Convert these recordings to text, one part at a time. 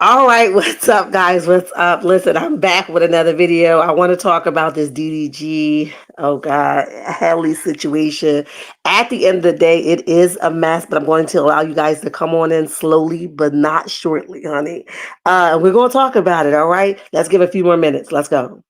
All right, what's up, guys? What's up? Listen, I'm back with another video. I want to talk about this DDG, oh God, Helly situation. At the end of the day, it is a mess, but I'm going to allow you guys to come on in slowly, but not shortly, honey. We're going to talk about it, all right? Let's give a few more minutes. Let's go.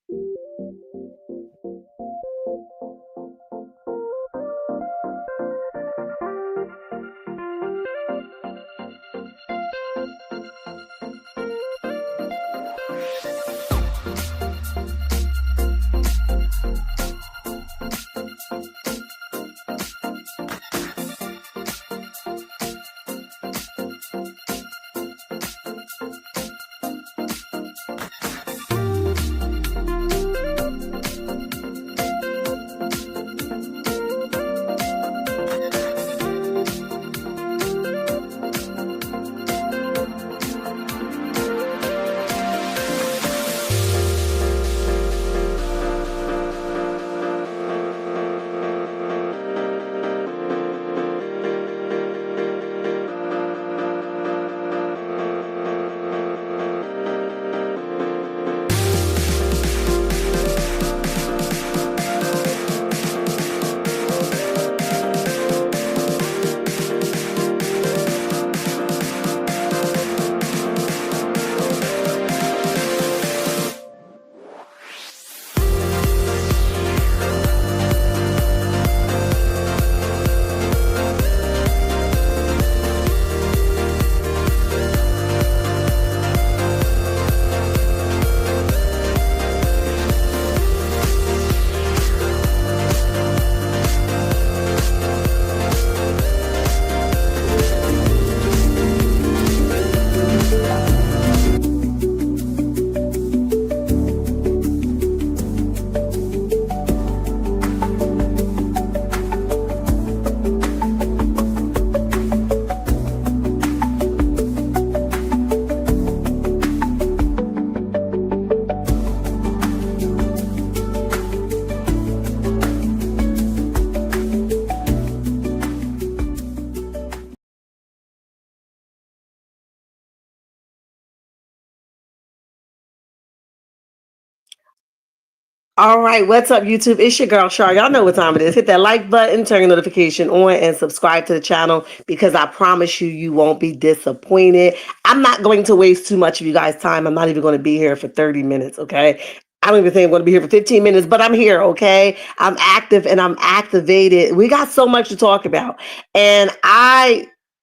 All right, what's up, YouTube? It's your girl, Shar. Y'all know what time it is. Hit that like button, turn your notification on, and subscribe to the channel because I promise you, you won't be disappointed. I'm not going to waste too much of you guys' time. I'm not even going to be here for 30 minutes, okay? I don't even think I'm going to be here for 15 minutes, but I'm here, okay? I'm active and I'm activated. We got so much to talk about. And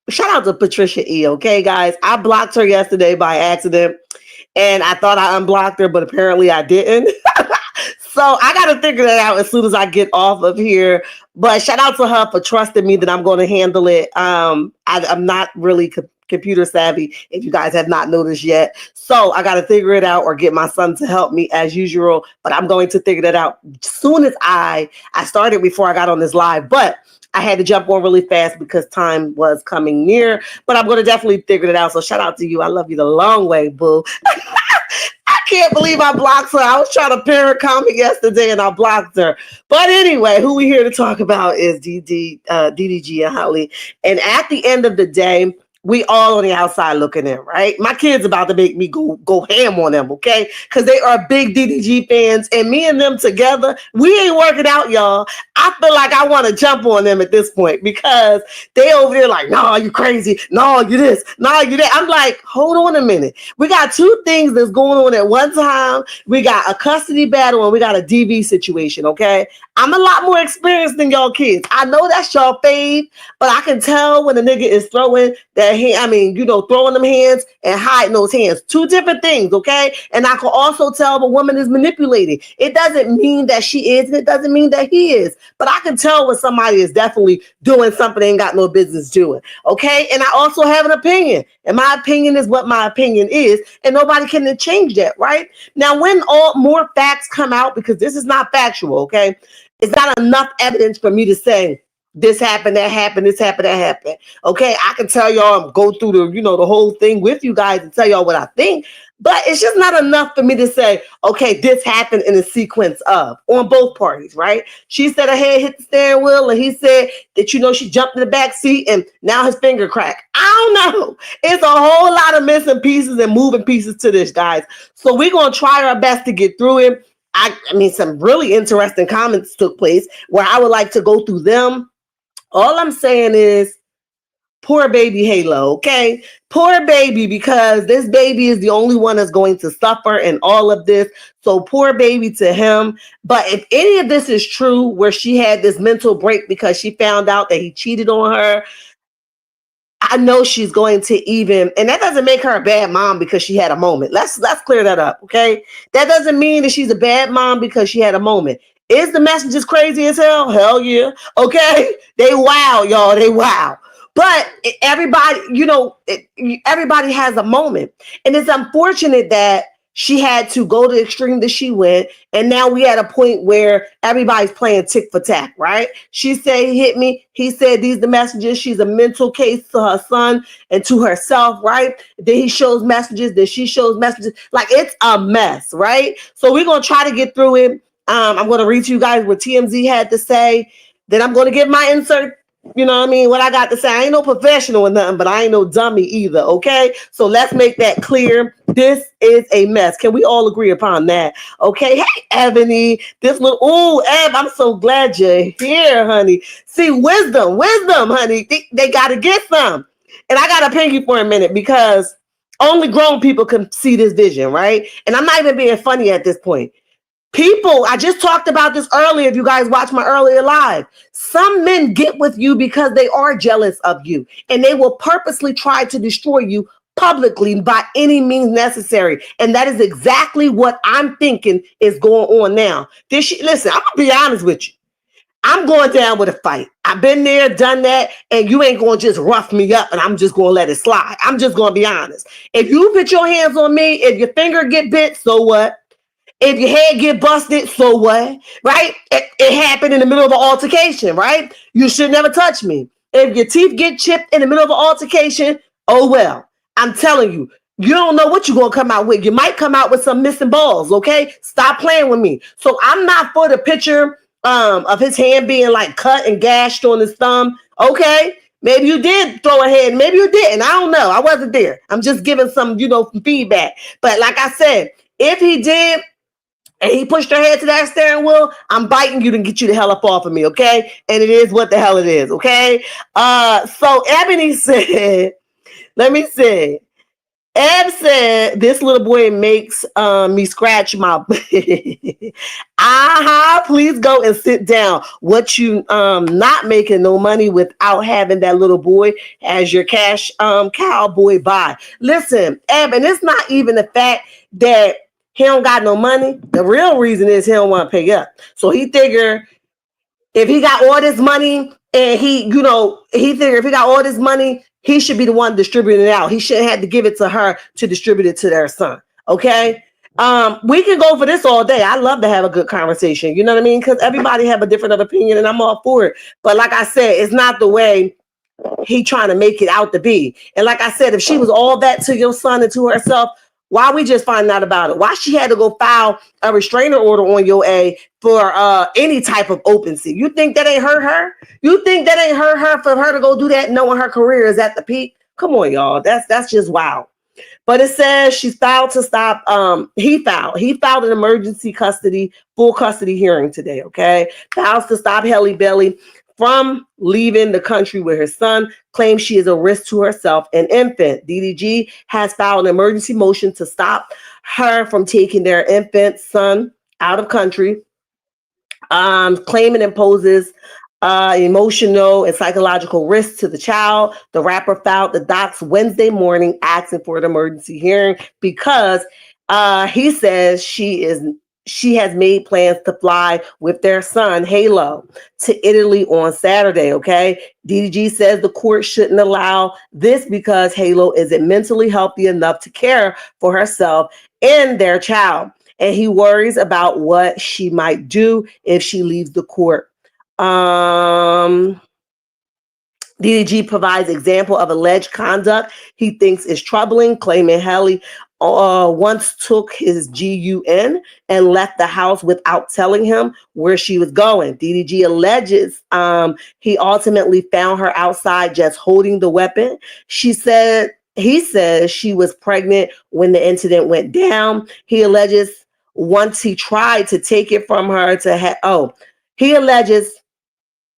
shout out to Patricia E, okay, guys? I blocked her yesterday by accident, and I thought I unblocked her, but apparently I didn't. So I got to figure that out as soon as I get off of here. But shout out to her for trusting me that I'm going to handle it. I'm not really computer savvy, if you guys have not noticed yet. So I got to figure it out or get my son to help me as usual. But I'm going to figure that out as soon as I started before I got on this live. But I had to jump on really fast because time was coming near. But I'm going to definitely figure it out. So shout out to you. I love you the long way, boo. I can't believe I blocked her. I was trying to parent comment yesterday and I blocked her. But anyway, who we here to talk about is DDG and Holly. And at the end of the day, we all on the outside looking in, right? My kids about to make me go ham on them, okay? Because they are big DDG fans, and me and them together, we ain't working out, y'all. I feel like I want to jump on them at this point because they over there like, no, you crazy. No, you this. No, you that. I'm like, hold on a minute. We got two things that's going on at one time. We got a custody battle and we got a DV situation, okay? I'm a lot more experienced than y'all kids. I know that's y'all fave, but I can tell when a nigga is throwing that hand, throwing them hands and hiding those hands. Two different things, okay? And I can also tell if a woman is manipulating. It doesn't mean that she is, and it doesn't mean that he is. But I can tell when somebody is definitely doing something they ain't got no business doing, okay? And I also have an opinion. And my opinion is what my opinion is, and nobody can change that, right? Now, when all more facts come out, because this is not factual, okay? It's not enough evidence for me to say this happened, that happened, this happened, that happened. Okay, I can tell y'all, go through the whole thing with you guys and tell y'all what I think. But it's just not enough for me to say, okay, this happened in a sequence of on both parties, right? She said her head hit the steering wheel, and he said that she jumped in the back seat and now his finger cracked. I don't know. It's a whole lot of missing pieces and moving pieces to this, guys. So we're gonna try our best to get through it. I mean, some really interesting comments took place where I would like to go through them. All I'm saying is, poor baby Halo, okay? Poor baby, because this baby is the only one that's going to suffer in all of this. So poor baby to him. But if any of this is true, where she had this mental break because she found out that he cheated on her, I know she's going to even, and that doesn't make her a bad mom because she had a moment. Let's clear that up, okay? That doesn't mean that she's a bad mom because she had a moment. Is the messages crazy as hell? Hell yeah. Okay? They wow, y'all. They wow. But everybody, everybody has a moment. And it's unfortunate that she had to go to the extreme that she went. And now we at a point where everybody's playing tick for tack, right? She said he hit me. He said these are the messages. She's a mental case to her son and to herself, right? Then he shows messages. Then she shows messages. Like, it's a mess, right? So we're going to try to get through it. I'm going to read to you guys what TMZ had to say. Then I'm going to give my insert. You know what I mean? What I got to say. I ain't no professional or nothing, but I ain't no dummy either, okay? So let's make that clear. This is a mess. Can we all agree upon that? Okay. Hey, Ebony. This little, Eb, I'm so glad you're here, honey. See, wisdom, honey. They got to get some. And I got to ping you for a minute because only grown people can see this vision, right? And I'm not even being funny at this point. People, I just talked about this earlier. If you guys watch my earlier live, some men get with you because they are jealous of you, and they will purposely try to destroy you publicly by any means necessary. And that is exactly what I'm thinking is going on now. Listen, I'm gonna be honest with you. I'm going down with a fight. I've been there, done that, and you ain't gonna just rough me up and I'm just gonna let it slide. I'm just gonna be honest. If you put your hands on me, if your finger get bit, so what? If your head get busted, so what? Right? It happened in the middle of an altercation, right? You should never touch me. If your teeth get chipped in the middle of an altercation, oh well. I'm telling you, you don't know what you're going to come out with. You might come out with some missing balls, okay? Stop playing with me. So I'm not for the picture of his hand being like cut and gashed on his thumb, okay? Maybe you did throw a head. Maybe you didn't. I don't know. I wasn't there. I'm just giving some, feedback. But like I said, if he did, and he pushed her head to that steering wheel, I'm biting you to get you the hell up off of me, okay? And it is what the hell it is, okay? So Ebony said, let me see. Eb said, this little boy makes me scratch my please go and sit down. What you not making no money without having that little boy as your cash cowboy buy. Listen, Eb, and it's not even the fact that he don't got no money. The real reason is he don't want to pay up. So he figure if he got all this money and he figure if he got all this money, he should be the one distributing it out. He shouldn't have to give it to her to distribute it to their son. Okay. We can go for this all day. I love to have a good conversation. You know what I mean? Because everybody have a different opinion and I'm all for it. But like I said, it's not the way he trying to make it out to be. And like I said, if she was all that to your son and to herself, why we just find out about it? Why she had to go file a restraining order on your A for any type of open seat? You think that ain't hurt her? You think that ain't hurt her for her to go do that knowing her career is at the peak? Come on, y'all. That's just wild. But it says she filed to stop. He filed an emergency full custody hearing today. Okay, files to stop Halle Bailey from leaving the country with her son, claims she is a risk to herself and infant. DDG has filed an emergency motion to stop her from taking their infant son out of country, claiming it imposes emotional and psychological risk to the child. The rapper filed the docs Wednesday morning asking for an emergency hearing because he says she has made plans to fly with their son, Halo, to Italy on Saturday, okay? DDG says the court shouldn't allow this because Halo isn't mentally healthy enough to care for herself and their child. And he worries about what she might do if she leaves the court. DDG provides example of alleged conduct he thinks is troubling, claiming Halle once took his GUN and left the house without telling him where she was going. DDG alleges he ultimately found her outside just holding the weapon. He says she was pregnant when the incident went down. He alleges once he tried to take it from her he alleges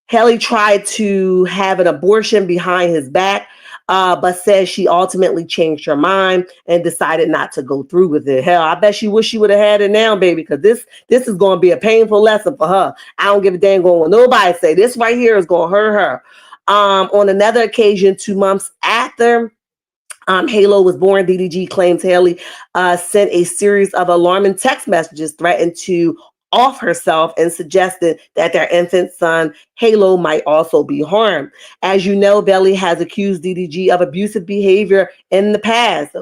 Haley tried to have an abortion behind his back, but says she ultimately changed her mind and decided not to go through with it. Hell, I bet she wish she would have had it now, baby, because this is going to be a painful lesson for her. I don't give a damn what nobody say. This right here is going to hurt her. On another occasion, 2 months after Halo was born, DDG claims Haley sent a series of alarming text messages threatened to off herself and suggested that their infant son Halo might also be harmed. As you know, Belly has accused DDG of abusive behavior in the past,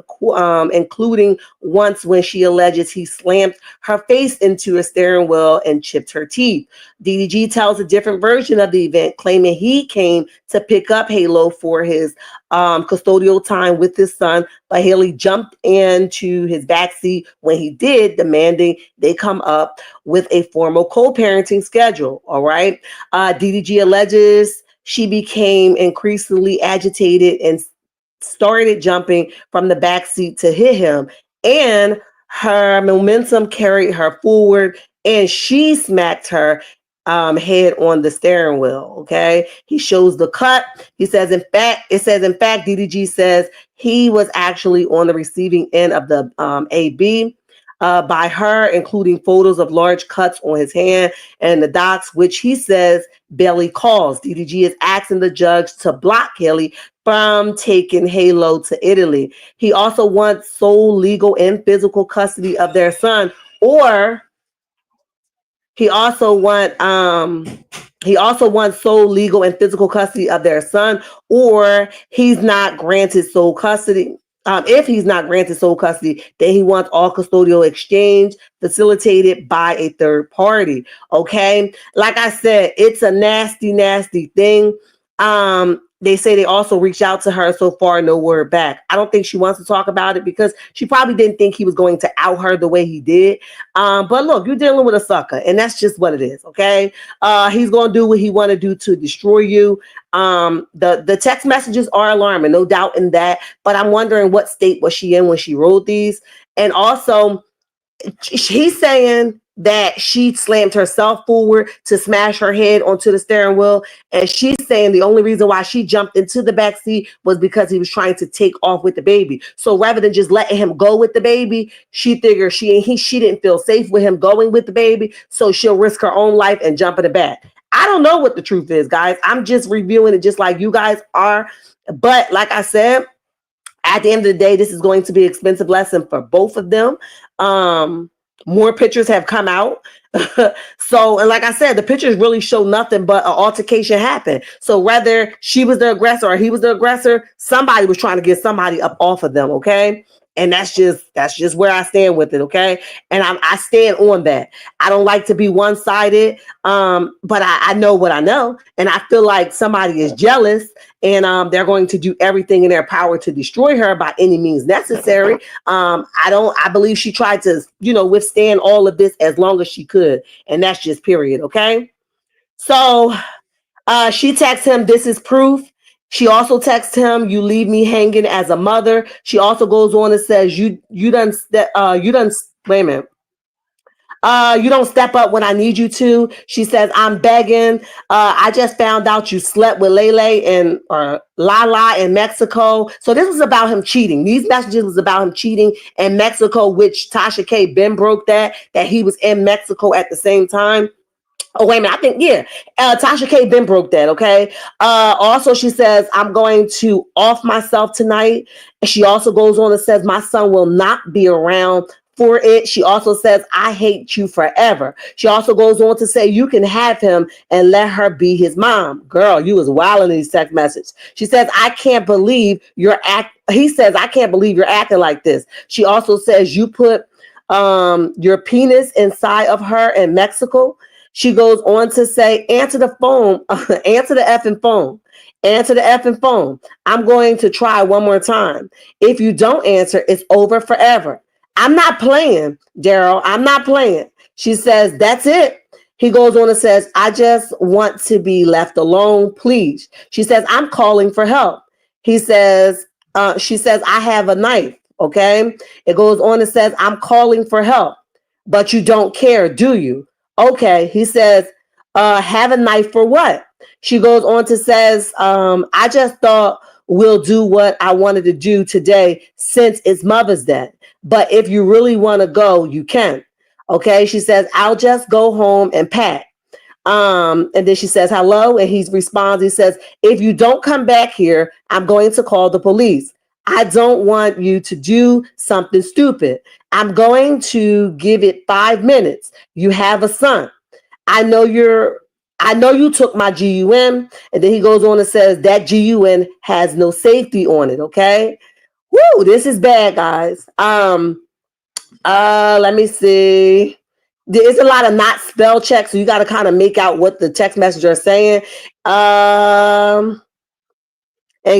including once when she alleges he slammed her face into a steering wheel and chipped her teeth. DDG tells a different version of the event, claiming he came to pick up Halo for his custodial time with his son, but Haley jumped into his backseat when he did, demanding they come up with a formal co-parenting schedule. All right. DDG alleges she became increasingly agitated and started jumping from the backseat to hit him, and her momentum carried her forward, and she smacked her head on the steering wheel. Okay. He shows the cut. He says, in fact, DDG says he was actually on the receiving end of the AB by her, including photos of large cuts on his hand and the docs, which he says Belly caused. DDG is asking the judge to block Haley from taking Halo to Italy. He also wants sole legal and physical custody of their son, or he also wants sole legal and physical custody of their son, or he's not granted sole custody. If he's not granted sole custody, then he wants all custodial exchange facilitated by a third party. Okay. Like I said, it's a nasty, nasty thing. They say they also reached out to her. So far, no word back. I don't think she wants to talk about it because she probably didn't think he was going to out her the way he did. But look, you're dealing with a sucker, and that's just what it is. Okay. He's going to do what he want to do to destroy you. The text messages are alarming, no doubt in that. But I'm wondering what state was she in when she wrote these, and also he's saying that she slammed herself forward to smash her head onto the steering wheel. And she's saying the only reason why she jumped into the back seat was because he was trying to take off with the baby. So rather than just letting him go with the baby, she figured she didn't feel safe with him going with the baby. So she'll risk her own life and jump in the back. I don't know what the truth is, guys. I'm just reviewing it just like you guys are. But like I said, at the end of the day, this is going to be an expensive lesson for both of them. More pictures have come out. So, and like I said, the pictures really show nothing but an altercation happened. So whether she was the aggressor or he was the aggressor, somebody was trying to get somebody up off of them. Okay. And that's just where I stand with it. Okay. And I stand on that. I don't like to be one-sided. But I know what I know. And I feel like somebody is jealous and they're going to do everything in their power to destroy her by any means necessary. I believe she tried to, withstand all of this as long as she could. And that's just period. Okay. So she texts him, "This is proof." She also texts him, "You leave me hanging as a mother." She also goes on and says, you done, wait a minute. You don't step up when I need you to. She says, "I'm begging. I just found out you slept with Lala in Mexico." So this was about him cheating. These messages was about him cheating in Mexico, which Tasha K. Ben broke that he was in Mexico at the same time. Oh, wait a minute. I think, yeah. Tasha K. Ben broke that, okay? Also, she says, "I'm going to off myself tonight." And she also goes on and says, "My son will not be around for it." She also says, "I hate you forever." She also goes on to say, "You can have him and let her be his mom." Girl, you was wild in these text messages. She says, He says, "I can't believe you're acting like this." She also says, "You put your penis inside of her in Mexico." She goes on to say, answer the phone, answer the effing phone. Answer the effing phone. I'm going to try one more time. If you don't answer, it's over forever. I'm not playing, Daryl. I'm not playing. She says, that's it. He goes on and says, I just want to be left alone, please. She says, I'm calling for help. He says, she says, I have a knife. Okay. It goes on and says, I'm calling for help, but you don't care, do you? Okay. He says, have a knife for what? She goes on to says, I just thought we'll do what I wanted to do today since it's Mother's Day. But if you really want to go, you can. Okay. She says, I'll just go home and pack. And then she says, hello. And he responds, he says, if you don't come back here, I'm going to call the police. I don't want you to do something stupid. I'm going to give it 5 minutes. You have a son. I know you took my GUN. And then he goes on and says that GUN has no safety on it. Okay. Woo, this is bad, guys. Let me see. There's a lot of not spell checks, so you got to kind of make out what the text messenger is saying. And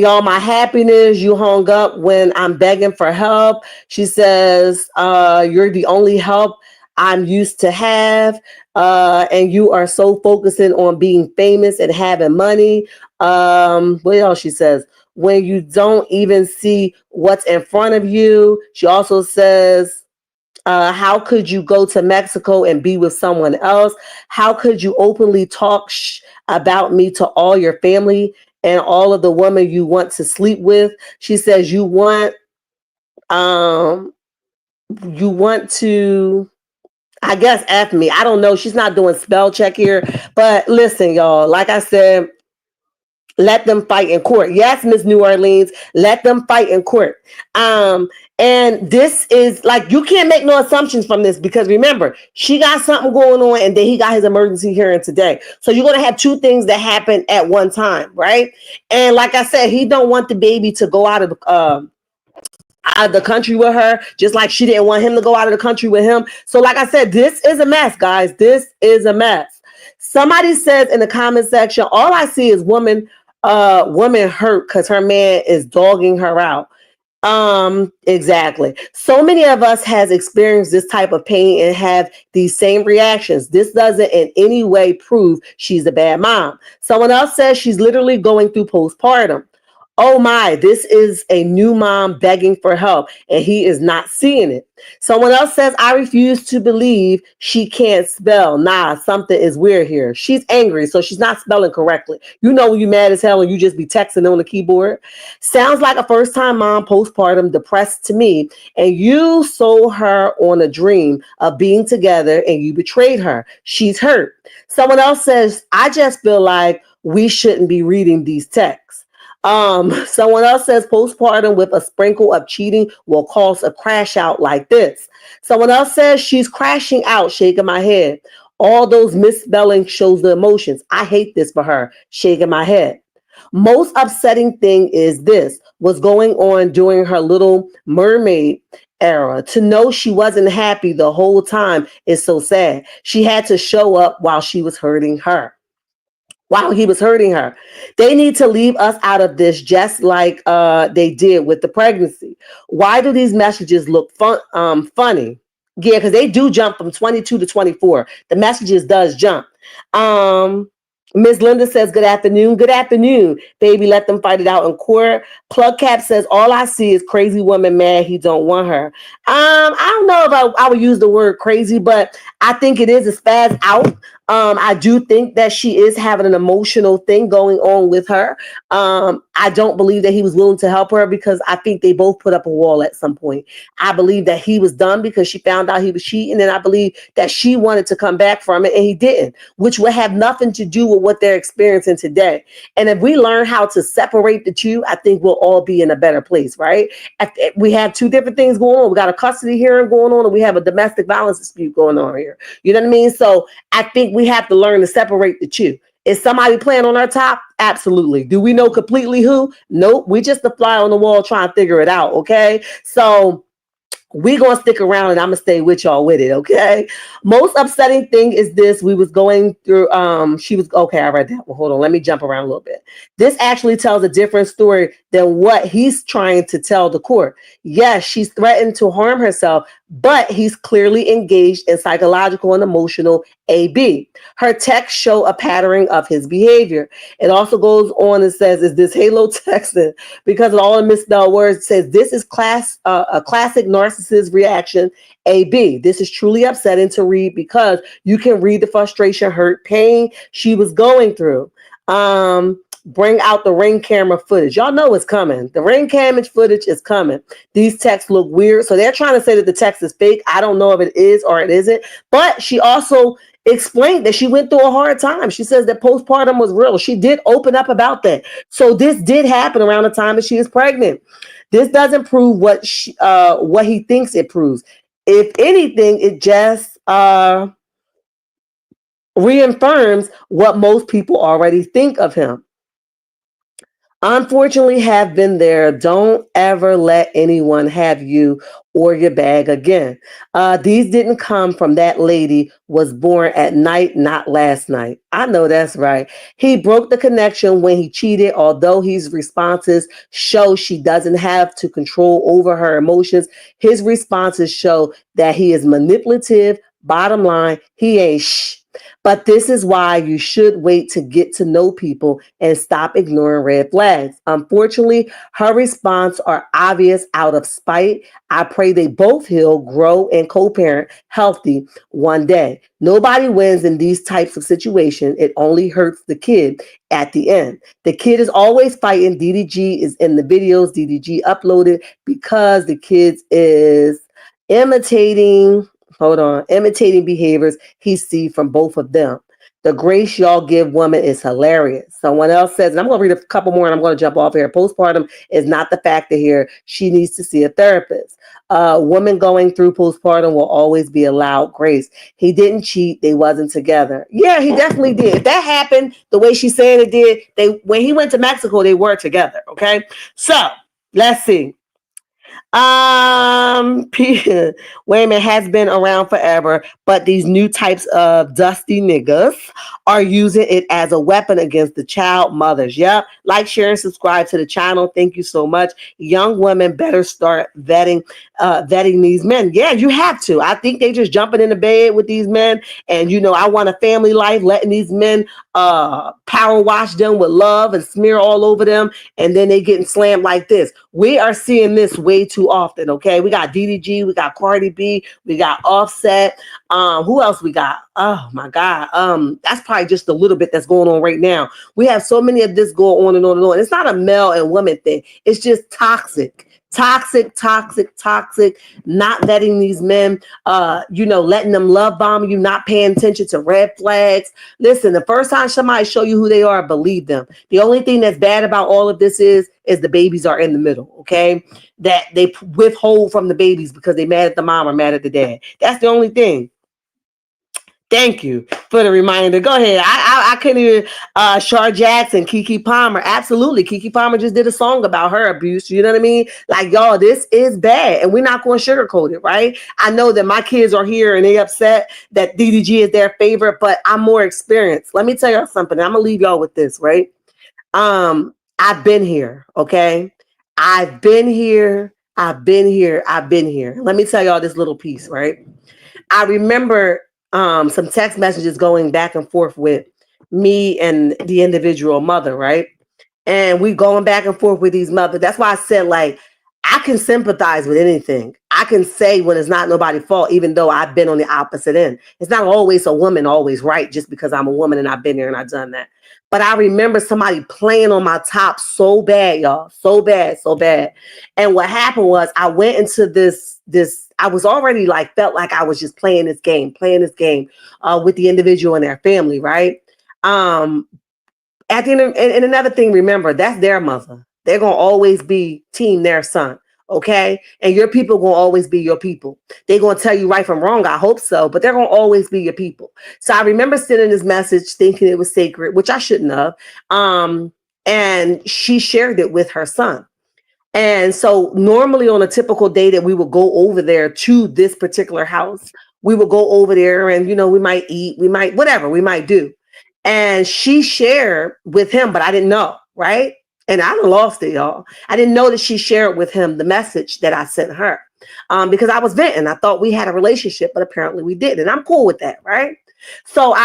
y'all, my happiness, you hung up when I'm begging for help. She says, you're the only help I'm used to have. And you are so focusing on being famous and having money. What else she says? When you don't even see what's in front of you. She also says, how could you go to Mexico and be with someone else? How could you openly talk about me to all your family and all of the women you want to sleep with? She says you want to, I guess, F me. I don't know. She's not doing spell check here. But listen, y'all, like I said, let them fight in court. Yes, Miss New Orleans, let them fight in court. And this is like, you can't make no assumptions from this, because remember, she got something going on and then he got his emergency hearing today. So you're going to have two things that happen at one time, right? And like I said, he don't want the baby to go out of the country with her, just like she didn't want him to go out of the country with him. So like I said, this is a mess, guys. This is a mess. Somebody says in the comment section, all I see is woman hurt because her man is dogging her out. Exactly. So many of us has experienced this type of pain and have these same reactions. This doesn't in any way prove she's a bad mom. Someone else says she's literally going through postpartum. Oh my, this is a new mom begging for help and he is not seeing it. Someone else says, I refuse to believe she can't spell. Nah, something is weird here. She's angry, so she's not spelling correctly. You know when you're mad as hell and you just be texting on the keyboard. Sounds like a first-time mom postpartum depressed to me, and you sold her on a dream of being together and you betrayed her. She's hurt. Someone else says, I just feel like we shouldn't be reading these texts. Someone else says postpartum with a sprinkle of cheating will cause a crash out like this. Someone else says she's crashing out, shaking my head. All those misspelling shows the emotions. I hate this for her, shaking my head. Most upsetting thing is this was going on during her Little Mermaid era. To know she wasn't happy the whole time is so sad. She had to show up while she was hurting her. While he was hurting her. They need to leave us out of this, just like they did with the pregnancy. Why do these messages look funny? Yeah, because they do jump from 22 to 24. The messages does jump. Ms. Linda says, good afternoon. Good afternoon, baby. Let them fight it out in court. Plug Cap says, all I see is crazy woman mad he don't want her. I don't know if I would use the word crazy, but I think it is a spaz out. I do think that she is having an emotional thing going on with her. I don't believe that he was willing to help her, because I think they both put up a wall at some point. I believe that he was done because she found out he was cheating, and I believe that she wanted to come back from it and he didn't, which would have nothing to do with what they're experiencing today. And if we learn how to separate the two, I think we'll all be in a better place, right? We have two different things going on. We got a custody hearing going on, and we have a domestic violence dispute going on here. You know what I mean? So I think we have to learn to separate the two. Is somebody playing on our top? Absolutely. Do we know completely who? Nope. We just the fly on the wall trying to figure it out. Okay. So We gonna stick around and I'm gonna stay with y'all with it, okay? Most upsetting thing is this. We was going through she was okay, I read that. Well, hold on, let me jump around a little bit. This actually tells a different story than what he's trying to tell the court. Yes, she's threatened to harm herself, but he's clearly engaged in psychological and emotional AB. Her texts show a pattern of his behavior. It also goes on and says, is this halo texting? Because of all the misspelled words, it says this is a classic narcissist reaction. AB. This is truly upsetting to read because you can read the frustration, hurt, pain she was going through. Bring out the ring camera footage. Y'all know it's coming. The ring camera footage is coming. These texts look weird. So they're trying to say that the text is fake. I don't know if it is or it isn't. But she also explained that she went through a hard time. She says that postpartum was real. She did open up about that. So this did happen around the time that she is pregnant. This doesn't prove what he thinks it proves. If anything, it just reaffirms what most people already think of him. Unfortunately, have been there. Don't ever let anyone have you or your bag again. These didn't come from that lady was born at night, not last night. I know that's right. He broke the connection when he cheated, although his responses show she doesn't have to control over her emotions. His responses show that he is manipulative. Bottom line, he ain't shh. But this is why you should wait to get to know people and stop ignoring red flags. Unfortunately, her response are obvious out of spite. I pray they both heal, grow, and co-parent healthy one day. Nobody wins in these types of situations. It only hurts the kid at the end. The kid is always fighting. DDG is in the videos. DDG uploaded because the kids is imitating behaviors he see from both of them. The grace y'all give women is hilarious. Someone else says, and I'm going to read a couple more and I'm going to jump off here. Postpartum is not the factor here. She needs to see a therapist. Women going through postpartum will always be allowed grace. He didn't cheat. They wasn't together. Yeah, he definitely did. If that happened the way she's saying it did, when he went to Mexico, they were together. Okay. So let's see. Women has been around forever, but these new types of dusty niggas are using it as a weapon against the child mothers. Yep. Like, share, and subscribe to the channel. Thank you so much. Young women better start vetting these men. Yeah, you have to. I think they just jumping into bed with these men, and I want a family life, letting these men power wash them with love and smear all over them, and then they getting slammed like this. We are seeing this way too often. Okay, we got DDG, we got Cardi B, we got Offset. Who else we got? Oh my God. That's probably just a little bit that's going on right now. We have so many of this go on and on and on. It's not a male and woman thing. It's just toxic. Toxic, not vetting these men, letting them love bomb you, not paying attention to red flags. Listen, the first time somebody show you who they are, believe them. The only thing that's bad about all of this is the babies are in the middle, okay? That they withhold from the babies because they mad at the mom or mad at the dad. That's the only thing. Thank you for the reminder. Go ahead. I couldn't even. Shar Jackson, Keke Palmer. Absolutely. Keke Palmer just did a song about her abuse. You know what I mean? Like, y'all, this is bad. And we're not going to sugarcoat it, right? I know that my kids are here and they upset that DDG is their favorite, but I'm more experienced. Let me tell y'all something. I'm going to leave y'all with this, right? I've been here, okay? I've been here. Let me tell y'all this little piece, right? I remember some text messages going back and forth with me and the individual mother, right? And we going back and forth with these mothers. That's why I said, like, I can sympathize with anything. I can say when it's not nobody's fault, even though I've been on the opposite end. It's not always a woman always right just because I'm a woman and I've been there and I've done that. But I remember somebody playing on my top so bad, y'all. So bad. And what happened was I went into this, I was already felt like I was just playing this game with the individual and their family, right? At the end and another thing, remember, that's their mother. They're going to always be team their son, okay? And your people going to always be your people. They're going to tell you right from wrong, I hope so, but they're going to always be your people. So I remember sending this message thinking it was sacred, which I shouldn't have. And she shared it with her son. And so normally on a typical day that we would go over there to this particular house, we would go over there and, we might eat, we might, whatever we might do. And she shared with him, but I didn't know, right? And I done lost it, y'all. I didn't know that she shared with him the message that I sent her, because I was venting. I thought we had a relationship, but apparently we didn't. And I'm cool with that, right? So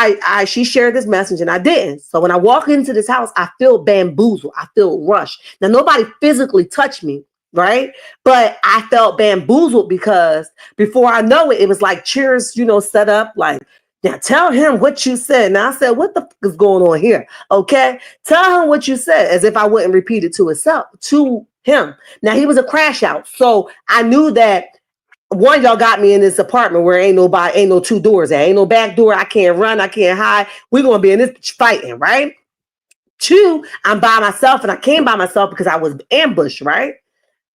she shared this message and I didn't. So when I walk into this house, I feel bamboozled. I feel rushed. Now, nobody physically touched me, right? But I felt bamboozled because before I know it, it was like cheers, set up like, now tell him what you said. Now I said, what the fuck is going on here? Okay. Tell him what you said, as if I wouldn't repeat it to him. Now he was a crash out. So I knew that one, y'all got me in this apartment where ain't no two doors. There ain't no back door. I can't run. I can't hide. We're going to be in this fighting, right? Two, I'm by myself, and I came by myself because I was ambushed, right?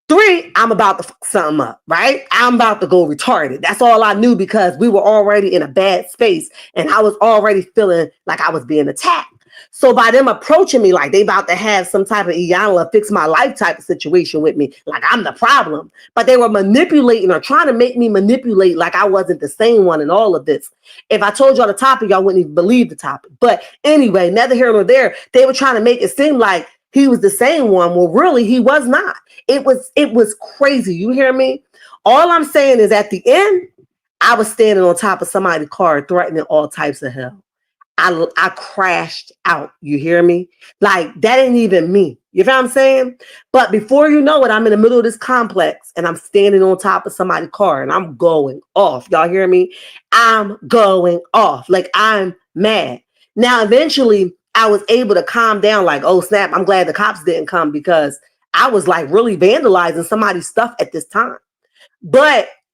Three, I'm about to fuck something up, right? I'm about to go retarded. That's all I knew because we were already in a bad space and I was already feeling like I was being attacked. So by them approaching me like they about to have some type of Iyanla fix my life type of situation with me, like I'm the problem, but they were manipulating or trying to make me manipulate like I wasn't the same one in all of this. If I told y'all the topic, y'all wouldn't even believe the topic. But anyway, neither here nor there, they were trying to make it seem like he was the same one. Well, really, he was not. It was crazy. You hear me? All I'm saying is at the end, I was standing on top of somebody's car threatening all types of hell. I crashed out. You hear me? Like that ain't even me. You know what I'm saying? But before you know it, I'm in the middle of this complex and I'm standing on top of somebody's car and I'm going off. Y'all hear me? I'm going off. Like I'm mad. Now, eventually, I was able to calm down. Like, oh snap! I'm glad the cops didn't come because I was like really vandalizing somebody's stuff at this time.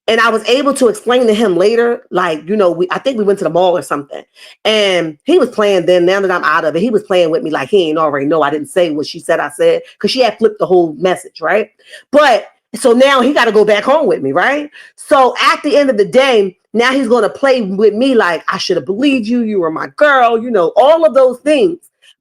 And I was able to explain to him later, like, I think we went to the mall or something. And he was playing then, now that I'm out of it, he was playing with me like he ain't already know I didn't say what she said I said, because she had flipped the whole message, right? But so now he got to go back home with me, right? So at the end of the day, now he's going to play with me like, I should have believed you. You were my girl, all of those things.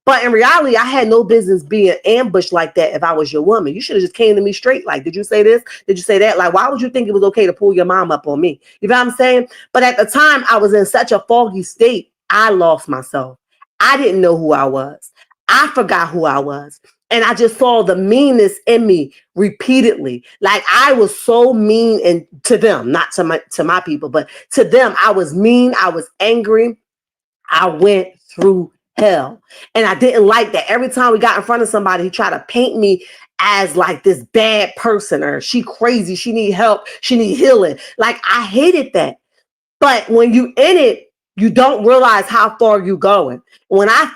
But in reality, I had no business being ambushed like that if I was your woman. You should have just came to me straight. Like, did you say this? Did you say that? Like, why would you think it was okay to pull your mom up on me? You know what I'm saying? But at the time, I was in such a foggy state. I lost myself. I didn't know who I was. I forgot who I was. And I just saw the meanness in me repeatedly. Like I was so mean and to them, not to my people, but to them, I was mean. I was angry. I went through hell. And I didn't like that. Every time we got in front of somebody, he tried to paint me as like this bad person, or she crazy, she need help, she need healing. Like I hated that. But when you in it, you don't realize how far you going. When I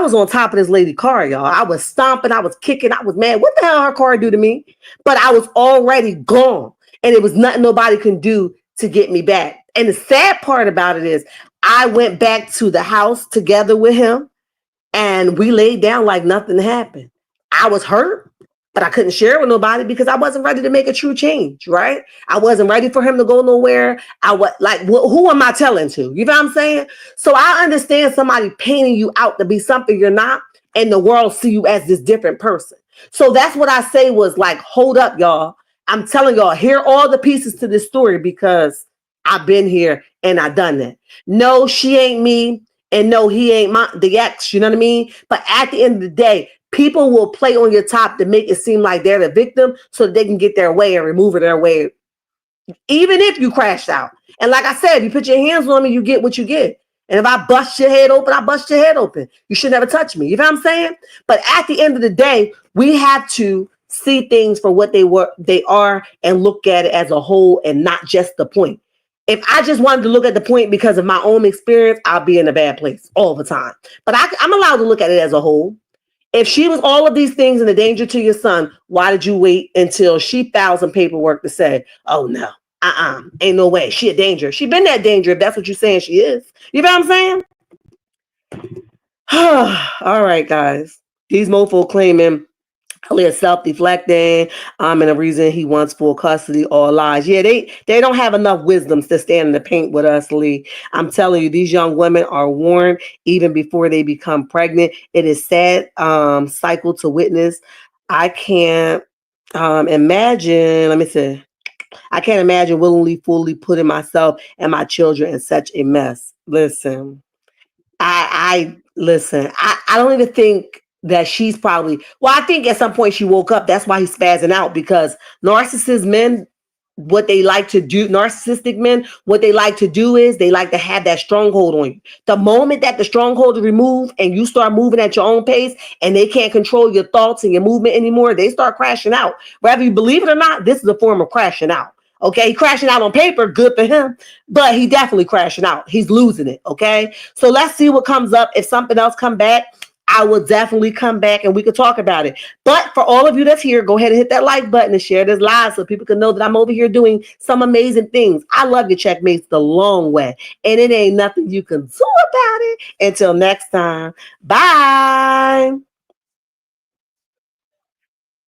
was on top of this lady car, y'all. I was stomping, I was kicking, I was mad. What the hell her car do to me? But I was already gone. And it was nothing nobody can do to get me back. And the sad part about it is I went back to the house together with him and we laid down like nothing happened. I was hurt, but I couldn't share it with nobody because I wasn't ready to make a true change, right? I wasn't ready for him to go nowhere. I was like, who am I telling to? You know what I'm saying? So I understand somebody painting you out to be something you're not, and the world see you as this different person. So that's what I say was like, hold up, y'all. I'm telling y'all, hear all the pieces to this story because I've been here and I done that. No, she ain't me. And no, he ain't the ex, you know what I mean? But at the end of the day, people will play on your top to make it seem like they're the victim so that they can get their way and remove it their way, even if you crashed out. And like I said, if you put your hands on me, you get what you get. And if I bust your head open, I bust your head open. You should never touch me. You know what I'm saying? But at the end of the day, we have to see things for what they are and look at it as a whole and not just the point. If I just wanted to look at the point because of my own experience, I'll be in a bad place all the time. But I'm allowed to look at it as a whole. If she was all of these things and a danger to your son, why did you wait until she filed some paperwork to say, oh no, ain't no way, she a danger. She been that danger if that's what you're saying she is. You know what I'm saying? All right, guys. These mofo claiming clear self-deflecting, and the reason he wants full custody, all lies. Yeah, they don't have enough wisdom to stand in the paint with us, Lee. I'm telling you, these young women are warned even before they become pregnant. It is sad cycle to witness. I can't Imagine, let me see. I can't imagine willingly, fully putting myself and my children in such a mess. Listen, I listen. I don't even think that she's probably. Well, I think at some point she woke up. That's why he's spazzing out because narcissist men, what they like to do, narcissistic men, what they like to do is they like to have that stronghold on you. The moment that the stronghold is removed and you start moving at your own pace and they can't control your thoughts and your movement anymore, they start crashing out. Whether you believe it or not, this is a form of crashing out. Okay, crashing out on paper, good for him, but he definitely crashing out. He's losing it. Okay, so let's see what comes up. If something else come back, I will definitely come back and we could talk about it. But for all of you that's here, go ahead and hit that like button and share this live so people can know that I'm over here doing some amazing things. I love your checkmates the long way, and it ain't nothing you can do about it. Until next time, bye.